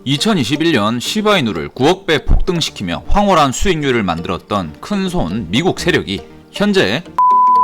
2021년 시바이누를 9억 배 폭등시키며 황홀한 수익률을 만들었던 큰손 미국 세력이 현재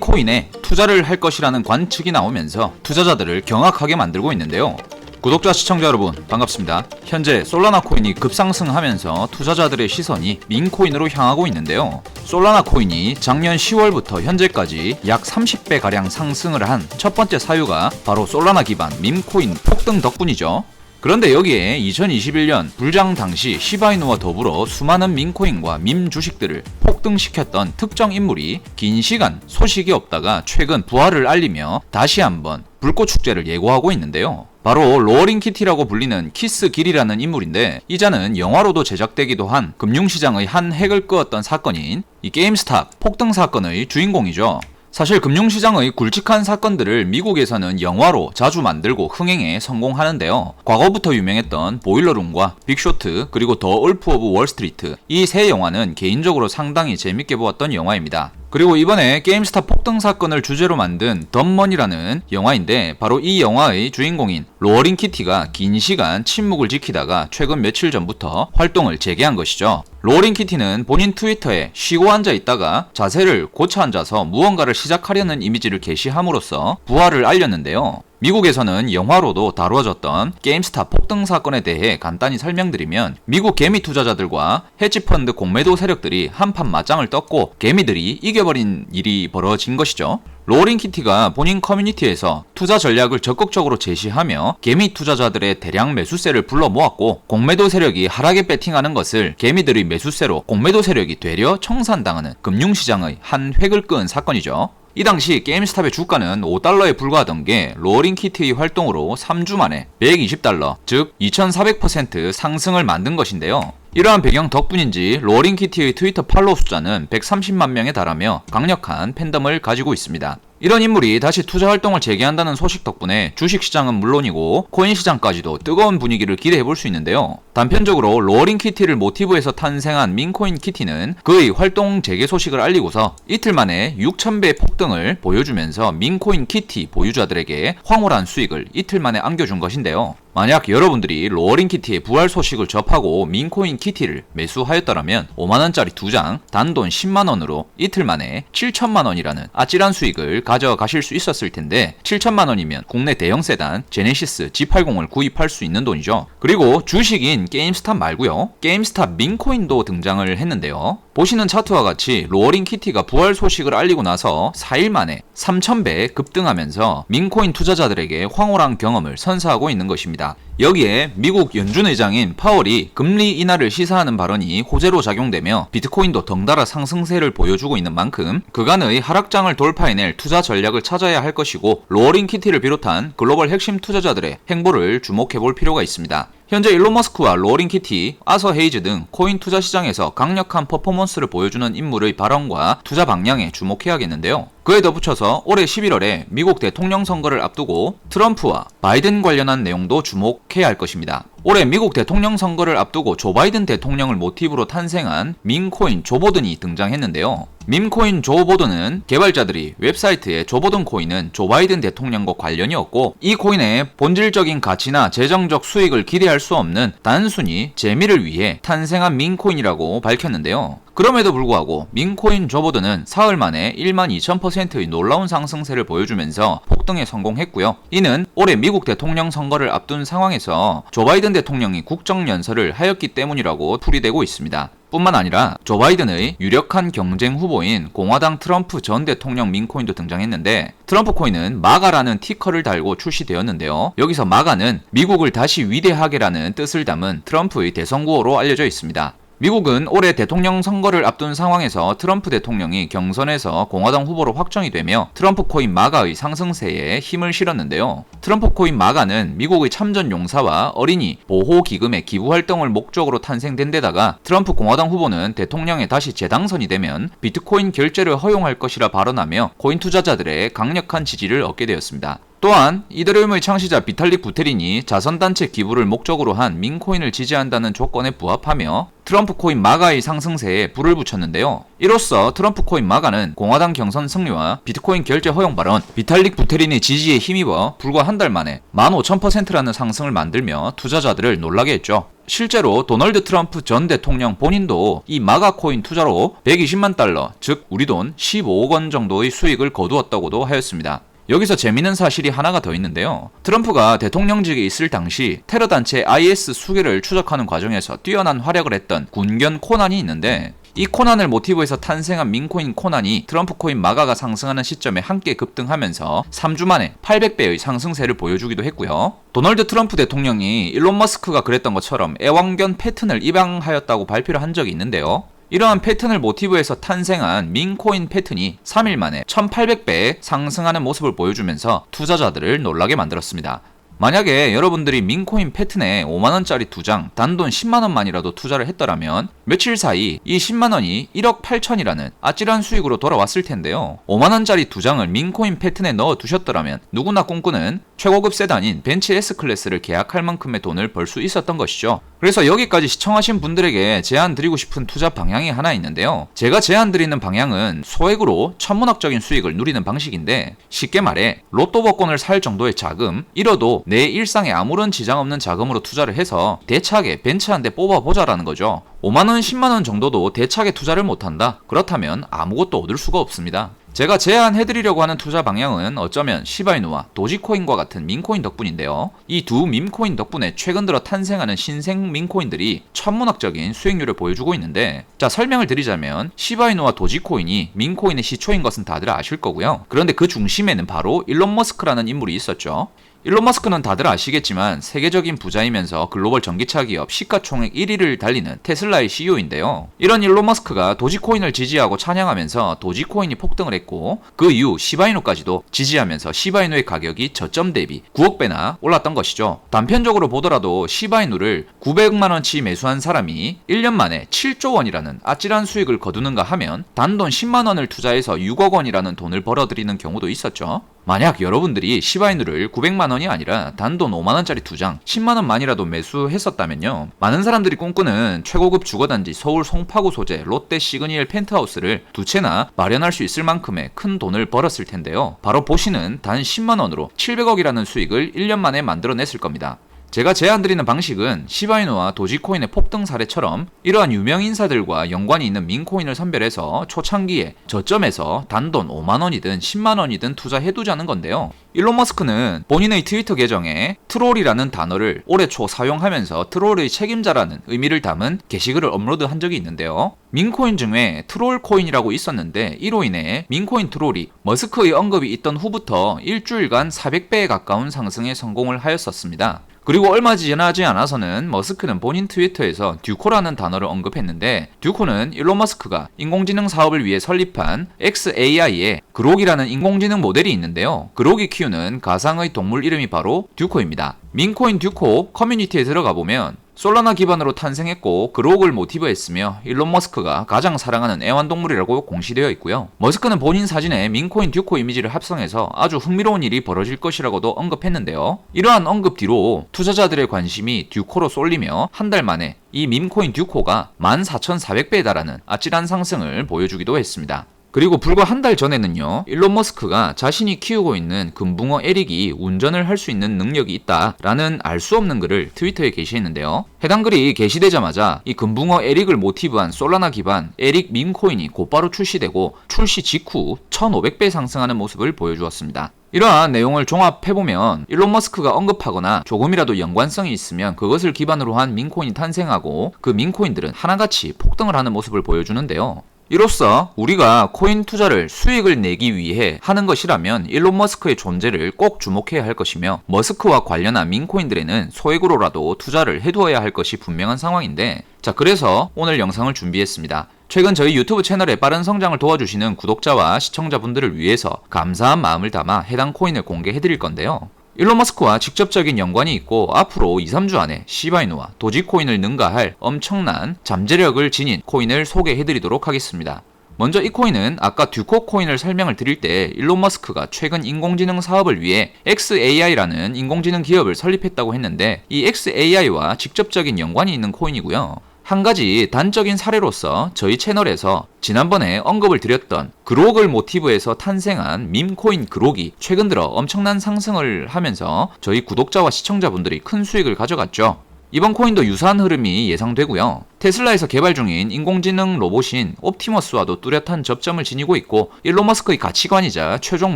코인에 투자를 할 것이라는 관측이 나오면서 투자자들을 경악하게 만들고 있는데요. 구독자 시청자 여러분 반갑습니다. 현재 솔라나 코인이 급상승하면서 투자자들의 시선이 민코인으로 향하고 있는데요. 솔라나 코인이 작년 10월부터 현재까지 약 30배 가량 상승을 한 첫 번째 사유가 바로 솔라나 기반 밈코인 폭등 덕분이죠. 그런데 여기에 2021년 불장 당시 시바이누와 더불어 수많은 민코인과 밈 주식들을 폭등시켰던 특정 인물이 긴 시간 소식이 없다가 최근 부활을 알리며 다시 한번 불꽃 축제를 예고하고 있는데요. 바로 로어링키티라고 불리는 키스 길이라는 인물인데, 이 자는 영화로도 제작되기도 한 금융시장의 한 핵을 끄었던 사건인 이 게임스탑 폭등 사건의 주인공이죠. 사실 금융시장의 굵직한 사건들을 미국에서는 영화로 자주 만들고 흥행에 성공하는데요. 과거부터 유명했던 보일러룸과 빅쇼트, 그리고 더 울프 오브 월스트리트, 이 세 영화는 개인적으로 상당히 재밌게 보았던 영화입니다. 그리고 이번에 게임스탑 폭등 사건을 주제로 만든 덤머니라는 영화인데, 바로 이 영화의 주인공인 로어링키티가 긴 시간 침묵을 지키다가 최근 며칠 전부터 활동을 재개한 것이죠. 로어링키티는 본인 트위터에 쉬고 앉아 있다가 자세를 고쳐 앉아서 무언가를 시작하려는 이미지를 게시함으로써 부활을 알렸는데요. 미국에서는 영화로도 다루어졌던 게임스탑 폭등 사건에 대해 간단히 설명드리면, 미국 개미 투자자들과 헤지펀드 공매도 세력들이 한판 맞짱을 떴고 개미들이 이겨버린 일이 벌어진 것이죠. 로어링키티가 본인 커뮤니티에서 투자 전략을 적극적으로 제시하며 개미 투자자들의 대량 매수세를 불러 모았고, 공매도 세력이 하락에 배팅하는 것을 개미들의 매수세로 공매도 세력이 되려 청산당하는 금융시장의 한 획을 그은 사건이죠. 이 당시 게임스탑의 주가는 $5에 불과하던 게 로어링키티의 활동으로 3주 만에 $120, 즉 2400% 상승을 만든 것인데요. 이러한 배경 덕분인지 로어링키티의 트위터 팔로우 숫자는 130만 명에 달하며 강력한 팬덤을 가지고 있습니다. 이런 인물이 다시 투자 활동을 재개한다는 소식 덕분에 주식시장은 물론이고 코인 시장까지도 뜨거운 분위기를 기대해볼 수 있는데요. 단편적으로 로어링키티를 모티브해서 탄생한 민코인 키티는 그의 활동 재개 소식을 알리고서 이틀 만에 6000배의 폭등을 보여주면서 민코인 키티 보유자들에게 황홀한 수익을 이틀 만에 안겨준 것인데요. 만약 여러분들이 로어링키티의 부활 소식을 접하고 민코인 키티를 매수하였더라면 5만원짜리 2장 단돈 10만원으로 이틀 만에 7천만원이라는 아찔한 수익을 가져가실 수 있었을 텐데, 7천만원이면 국내 대형 세단 제네시스 G80을 구입할 수 있는 돈이죠. 그리고 주식인 게임스탑 말고요, 게임스탑 민코인도 등장을 했는데요. 보시는 차트와 같이 로어링키티가 부활 소식을 알리고 나서 4일 만에 3000배 급등하면서 민코인 투자자들에게 황홀한 경험을 선사하고 있는 것입니다. 여기에 미국 연준 의장인 파월이 금리 인하를 시사하는 발언이 호재로 작용되며 비트코인도 덩달아 상승세를 보여주고 있는 만큼 그간의 하락장을 돌파해낼 투자 전략을 찾아야 할 것이고, 로어링키티를 비롯한 글로벌 핵심 투자자들의 행보를 주목해볼 필요가 있습니다. 현재 일론 머스크와 로어링키티, 아서 헤이즈 등 코인 투자 시장에서 강력한 퍼포먼스를 보여주는 인물의 발언과 투자 방향에 주목해야겠는데요. 그에 덧붙여서 올해 11월에 미국 대통령 선거를 앞두고 트럼프와 바이든 관련한 내용도 주목해야 할 것입니다. 올해 미국 대통령 선거를 앞두고 조 바이든 대통령을 모티브로 탄생한 밈코인 조보든이 등장했는데요. 밈코인 조보든은 개발자들이 웹사이트에 조보든 코인은 조 바이든 대통령과 관련이 없고, 이 코인의 본질적인 가치나 재정적 수익을 기대할 수 없는 단순히 재미를 위해 탄생한 밈코인이라고 밝혔는데요. 그럼에도 불구하고 민코인 조보드는 사흘 만에 12,000%의 놀라운 상승세를 보여주면서 폭등에 성공했고요. 이는 올해 미국 대통령 선거를 앞둔 상황에서 조 바이든 대통령이 국정연설을 하였기 때문이라고 풀이되고 있습니다. 뿐만 아니라 조 바이든의 유력한 경쟁 후보인 공화당 트럼프 전 대통령 민코인도 등장했는데, 트럼프 코인은 마가라는 티커를 달고 출시되었는데요. 여기서 마가는 미국을 다시 위대하게라는 뜻을 담은 트럼프의 대선구호로 알려져 있습니다. 미국은 올해 대통령 선거를 앞둔 상황에서 트럼프 대통령이 경선에서 공화당 후보로 확정이 되며 트럼프 코인 마가의 상승세에 힘을 실었는데요. 트럼프 코인 마가는 미국의 참전 용사와 어린이 보호 기금의 기부 활동을 목적으로 탄생된 데다가, 트럼프 공화당 후보는 대통령에 다시 재당선이 되면 비트코인 결제를 허용할 것이라 발언하며 코인 투자자들의 강력한 지지를 얻게 되었습니다. 또한 이더리움의 창시자 비탈릭 부테린이 자선단체 기부를 목적으로 한 민코인을 지지한다는 조건에 부합하며 트럼프 코인 마가의 상승세에 불을 붙였는데요. 이로써 트럼프 코인 마가는 공화당 경선 승리와 비트코인 결제 허용 발언, 비탈릭 부테린의 지지에 힘입어 불과 한 달 만에 15,000%라는 상승을 만들며 투자자들을 놀라게 했죠. 실제로 도널드 트럼프 전 대통령 본인도 이 마가 코인 투자로 120만 달러, 즉 우리 돈 15억 원 정도의 수익을 거두었다고도 하였습니다. 여기서 재미있는 사실이 하나가 더 있는데요. 트럼프가 대통령직에 있을 당시 테러 단체 IS 수계를 추적하는 과정에서 뛰어난 활약을 했던 군견 코난이 있는데, 이 코난을 모티브해서 탄생한 민코인 코난이 트럼프 코인 마가가 상승하는 시점에 함께 급등하면서 3주 만에 800배의 상승세를 보여주기도 했고요. 도널드 트럼프 대통령이 일론 머스크가 그랬던 것처럼 애완견 패턴을 입양하였다고 발표를 한 적이 있는데요. 이러한 패턴을 모티브해서 탄생한 민코인 패턴이 3일 만에 1800배 상승하는 모습을 보여주면서 투자자들을 놀라게 만들었습니다. 만약에 여러분들이 민코인 패턴에 5만원짜리 2장 단돈 10만원만이라도 투자를 했더라면 며칠 사이 이 10만원이 1억 8천이라는 아찔한 수익으로 돌아왔을 텐데요. 5만원짜리 2장을 민코인 패턴에 넣어 두셨더라면 누구나 꿈꾸는 최고급 세단인 벤츠 S클래스를 계약할 만큼의 돈을 벌 수 있었던 것이죠. 그래서 여기까지 시청하신 분들에게 제안 드리고 싶은 투자 방향이 하나 있는데요. 제가 제안 드리는 방향은 소액으로 천문학적인 수익을 누리는 방식인데, 쉽게 말해 로또 복권을 살 정도의 자금, 잃어도 내 일상에 아무런 지장 없는 자금으로 투자를 해서 대차게 벤츠 한 대 뽑아보자라는 거죠. 5만원, 10만원 정도도 대차게 투자를 못한다? 그렇다면 아무것도 얻을 수가 없습니다. 제가 제안해드리려고 하는 투자 방향은 어쩌면 시바이누와 도지코인과 같은 민코인 덕분인데요. 이 두 민코인 덕분에 최근 들어 탄생하는 신생 민코인들이 천문학적인 수익률을 보여주고 있는데, 자, 설명을 드리자면 시바이누와 도지코인이 민코인의 시초인 것은 다들 아실 거고요. 그런데 그 중심에는 바로 일론 머스크라는 인물이 있었죠. 일론 머스크는 다들 아시겠지만 세계적인 부자이면서 글로벌 전기차 기업 시가총액 1위를 달리는 테슬라의 CEO인데요. 이런 일론 머스크가 도지코인을 지지하고 찬양하면서 도지코인이 폭등을 했고, 그 이후 시바이누까지도 지지하면서 시바이누의 가격이 저점 대비 9억 배나 올랐던 것이죠. 단편적으로 보더라도 시바이누를 900만원치 매수한 사람이 1년 만에 7조 원이라는 아찔한 수익을 거두는가 하면 단돈 10만원을 투자해서 6억 원이라는 돈을 벌어들이는 경우도 있었죠. 만약 여러분들이 시바이누를 900만원이 아니라 단돈 5만원짜리 2장 10만원만이라도 매수했었다면요, 많은 사람들이 꿈꾸는 최고급 주거단지 서울 송파구 소재 롯데 시그니엘 펜트하우스를 2채나 마련할 수 있을 만큼의 큰 돈을 벌었을 텐데요. 바로 보시는 단 10만원으로 700억이라는 수익을 1년 만에 만들어냈을 겁니다. 제가 제안드리는 방식은 시바이누와 도지코인의 폭등 사례처럼 이러한 유명 인사들과 연관이 있는 민코인을 선별해서 초창기에 저점에서 단돈 5만원이든 10만원이든 투자해두자는 건데요. 일론 머스크는 본인의 트위터 계정에 트롤이라는 단어를 올해 초 사용하면서 트롤의 책임자라는 의미를 담은 게시글을 업로드한 적이 있는데요. 민코인 중에 트롤코인이라고 있었는데, 이로 인해 민코인 트롤이 머스크의 언급이 있던 후부터 일주일간 400배에 가까운 상승에 성공을 하였었습니다. 그리고 얼마 지나지 않아서는 머스크는 본인 트위터에서 듀코라는 단어를 언급했는데, 듀코는 일론 머스크가 인공지능 사업을 위해 설립한 xAI의 그록이라는 인공지능 모델이 있는데요. 그록이 키우는 가상의 동물 이름이 바로 듀코입니다. 민코인 듀코 커뮤니티에 들어가 보면 솔라나 기반으로 탄생했고 그록을 모티브했으며 일론 머스크가 가장 사랑하는 애완동물이라고 공시되어 있고요. 머스크는 본인 사진에 민코인 듀코 이미지를 합성해서 아주 흥미로운 일이 벌어질 것이라고도 언급했는데요. 이러한 언급 뒤로 투자자들의 관심이 듀코로 쏠리며 한 달 만에 이 밈코인 듀코가 14,400배에 달하는 아찔한 상승을 보여주기도 했습니다. 그리고 불과 한 달 전에는요, 일론 머스크가 자신이 키우고 있는 금붕어 에릭이 운전을 할 수 있는 능력이 있다라는 알 수 없는 글을 트위터에 게시했는데요. 해당 글이 게시되자마자 이 금붕어 에릭을 모티브한 솔라나 기반 에릭 밈코인이 곧바로 출시되고 출시 직후 1500배 상승하는 모습을 보여주었습니다. 이러한 내용을 종합해보면 일론 머스크가 언급하거나 조금이라도 연관성이 있으면 그것을 기반으로 한 민코인이 탄생하고 그 민코인들은 하나같이 폭등을 하는 모습을 보여주는데요. 이로써 우리가 코인 투자를 수익을 내기 위해 하는 것이라면 일론 머스크의 존재를 꼭 주목해야 할 것이며, 머스크와 관련한 민코인들에는 소액으로라도 투자를 해두어야 할 것이 분명한 상황인데, 자, 그래서 오늘 영상을 준비했습니다. 최근 저희 유튜브 채널의 빠른 성장을 도와주시는 구독자와 시청자분들을 위해서 감사한 마음을 담아 해당 코인을 공개해드릴 건데요. 일론 머스크와 직접적인 연관이 있고 앞으로 2-3주 안에 시바이누와 도지코인을 능가할 엄청난 잠재력을 지닌 코인을 소개해드리도록 하겠습니다. 먼저 이 코인은 아까 듀코 코인을 설명을 드릴 때 일론 머스크가 최근 인공지능 사업을 위해 xAI라는 인공지능 기업을 설립했다고 했는데 이 xAI와 직접적인 연관이 있는 코인이고요. 한 가지 단적인 사례로서 저희 채널에서 지난번에 언급을 드렸던 그록을 모티브에서 탄생한 밈코인 그록이 최근 들어 엄청난 상승을 하면서 저희 구독자와 시청자분들이 큰 수익을 가져갔죠. 이번 코인도 유사한 흐름이 예상되고요. 테슬라에서 개발 중인 인공지능 로봇인 옵티머스와도 뚜렷한 접점을 지니고 있고 일론 머스크의 가치관이자 최종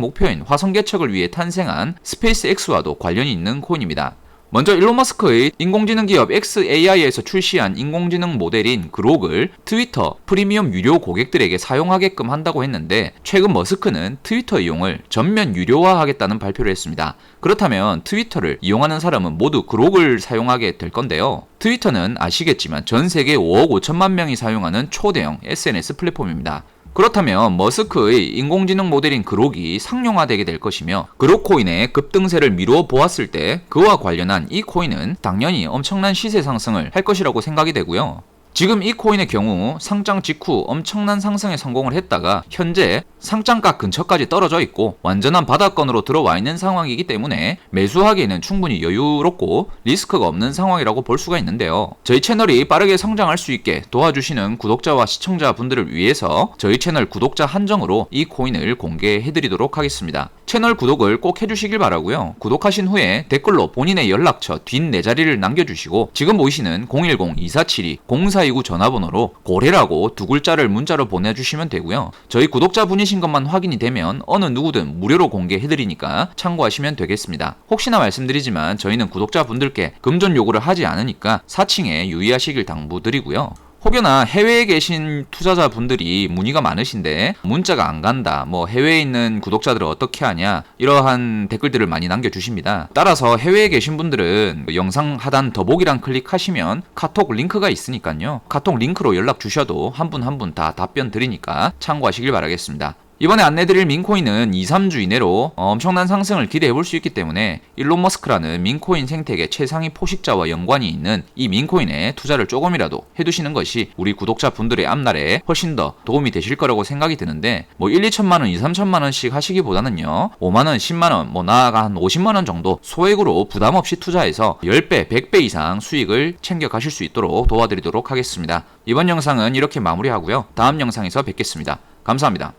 목표인 화성 개척을 위해 탄생한 스페이스X와도 관련이 있는 코인입니다. 먼저 일론 머스크의 인공지능 기업 xAI에서 출시한 인공지능 모델인 그록을 트위터 프리미엄 유료 고객들에게 사용하게끔 한다고 했는데 최근 머스크는 트위터 이용을 전면 유료화하겠다는 발표를 했습니다. 그렇다면 트위터를 이용하는 사람은 모두 그록을 사용하게 될 건데요. 트위터는 아시겠지만 전 세계 5억 5천만 명이 사용하는 초대형 SNS 플랫폼입니다. 그렇다면 머스크의 인공지능 모델인 그록이 상용화되게 될 것이며 그록 코인의 급등세를 미루어 보았을 때 그와 관련한 이 코인은 당연히 엄청난 시세 상승을 할 것이라고 생각이 되고요. 지금 이 코인의 경우 상장 직후 엄청난 상승에 성공을 했다가 현재 상장가 근처까지 떨어져 있고 완전한 바닥권으로 들어와 있는 상황이기 때문에 매수하기에는 충분히 여유롭고 리스크가 없는 상황이라고 볼 수가 있는데요. 저희 채널이 빠르게 성장할 수 있게 도와주시는 구독자와 시청자분들을 위해서 저희 채널 구독자 한정으로 이 코인을 공개해드리도록 하겠습니다. 채널 구독을 꼭 해주시길 바라고요. 구독하신 후에 댓글로 본인의 연락처 뒷 네 자리를 남겨주시고 지금 보이시는 010-2472-0429 전화번호로 고래라고 두 글자를 문자로 보내주시면 되고요. 저희 구독자분이신 것만 확인이 되면 어느 누구든 무료로 공개해드리니까 참고하시면 되겠습니다. 혹시나 말씀드리지만 저희는 구독자분들께 금전 요구를 하지 않으니까 사칭에 유의하시길 당부드리고요. 혹여나 해외에 계신 투자자분들이 문의가 많으신데 문자가 안 간다, 해외에 있는 구독자들을 어떻게 하냐, 이러한 댓글들을 많이 남겨주십니다. 따라서 해외에 계신 분들은 영상 하단 더보기란 클릭하시면 카톡 링크가 있으니까요. 카톡 링크로 연락 주셔도 한 분 한 분 다 답변 드리니까 참고하시길 바라겠습니다. 이번에 안내드릴 민코인은 2-3주 이내로 엄청난 상승을 기대해볼 수 있기 때문에 일론 머스크라는 민코인 생태계 최상위 포식자와 연관이 있는 이 민코인에 투자를 조금이라도 해두시는 것이 우리 구독자분들의 앞날에 훨씬 더 도움이 되실 거라고 생각이 드는데 1-2천만원, 2-3천만원씩 하시기보다는요 5만원, 10만원, 나아가 한 50만원 정도 소액으로 부담없이 투자해서 10배, 100배 이상 수익을 챙겨가실 수 있도록 도와드리도록 하겠습니다. 이번 영상은 이렇게 마무리하고요. 다음 영상에서 뵙겠습니다. 감사합니다.